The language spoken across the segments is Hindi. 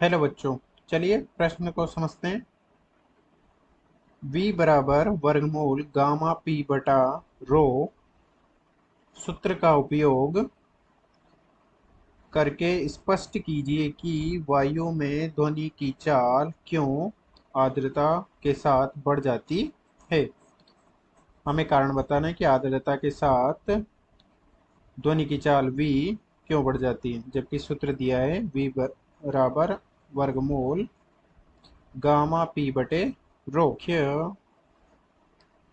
हेलो बच्चों, चलिए प्रश्न को समझते हैं। v बराबर वर्गमूल गामा p बटा रो सूत्र का उपयोग करके स्पष्ट कीजिए कि वायु में ध्वनि की चाल क्यों आर्द्रता के साथ बढ़ जाती है। हमें कारण बताना है कि आर्द्रता के साथ ध्वनि की चाल v क्यों बढ़ जाती है, जबकि सूत्र दिया है v बराबर वर्गमूल गामा p बटे रो। मुख्य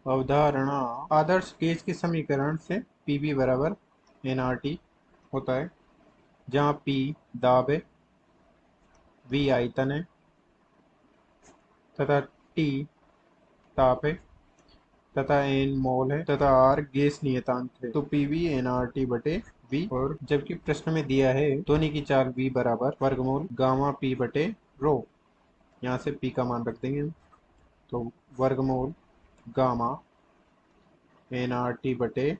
अवधारणा आदर्श गेज के समीकरण से Pv बराबर nRT होता है, जहाँ P दाब है, V आयतन है तथा T ताप है तथा N मोल है तथा R गैस नियतांक है। तो Pv nRT बटे V। और जबकि प्रश्न में दिया है ध्वनि की चाल V बराबर वर्गमूल गामा P बटे रो, यहाँ से P का मान रख देंगे हम। तो वर्गमूल गामा nRT बटे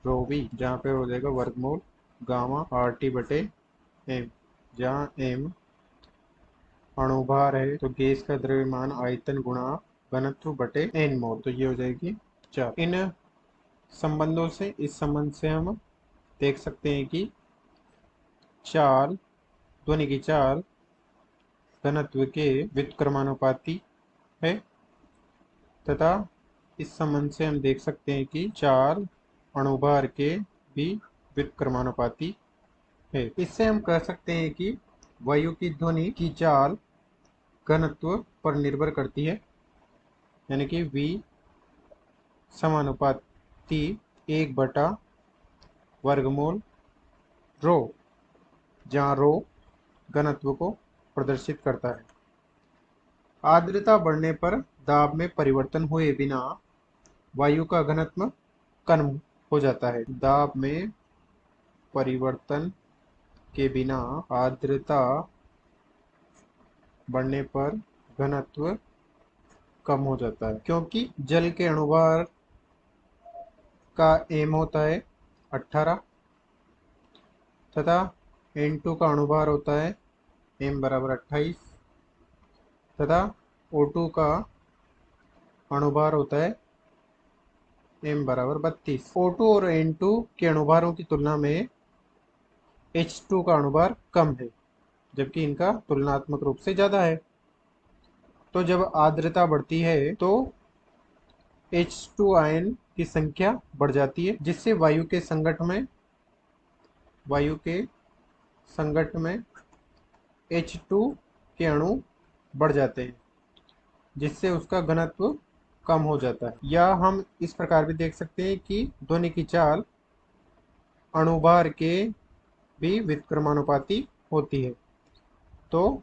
रो वी, जहाँ पे हो जाएगा वर्गमूल गामा आर टी बटे एम, जहाँ एम अणुभार है तो गैस का द्रव्यमान आयतन गुणा घनत्व बटे एन मोल, तो ये हो जाएगी 4। इन संबंधों से इस संबंध से हम देख सकते हैं कि चाल ध्वनि की चाल घनत्व के व्युत्क्रमानुपाती है तथा इस संबंध से हम देख सकते हैं कि चाल अणुभार के भी व्युत्क्रमानुपाती है। इससे हम कह सकते हैं कि वायु की ध्वनि की चाल घनत्व पर निर्भर करती है, यानी कि V समानुपाती 1 बटा वर्गमूल रो, जहाँ रो घनत्व को प्रदर्शित करता है। आर्द्रता बढ़ने पर दाब में परिवर्तन हुए बिना वायु का घनत्व कम हो जाता है। दाब में परिवर्तन के बिना आर्द्रता बढ़ने पर घनत्व कम हो जाता है, क्योंकि जल के अणुभार का m होता है 18 तथा N2 का अणुभार होता है m बराबर 28 तथा O2 का अणुभार होता है m बराबर 32। O2 और N2 के अणुभारों की तुलना में H2 का अणुभार कम है, जबकि इनका तुलनात्मक रूप से ज़्यादा है। तो जब आर्द्रता बढ़ती है तो H2 आयन की संख्या बढ़ जाती है, जिससे वायु के संगठ में H2 के अणु बढ़ जाते हैं, जिससे उसका घनत्व कम हो जाता है। या हम इस प्रकार भी देख सकते हैं कि ध्वनि की चाल अणुभार के भी व्युत्क्रमानुपाती होती है। तो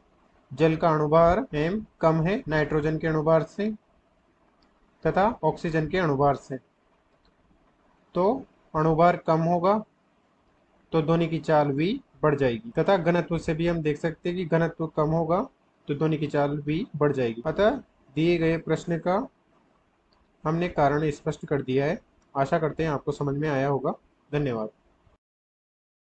जल का अणुभार m कम है नाइट्रोजन के अणुभार से तथा ऑक्सीजन के अणुभार से, तो अणुभार कम होगा तो ध्वनि की चाल v बढ़ जाएगी तथा घनत्व से भी हम देख सकते हैं कि घनत्व कम होगा तो ध्वनि की चाल v बढ़ जाएगी। अतः दिए गए प्रश्न का हमने कारण स्पष्ट कर दिया है। आशा करते हैं आपको समझ में आया होगा। धन्यवाद।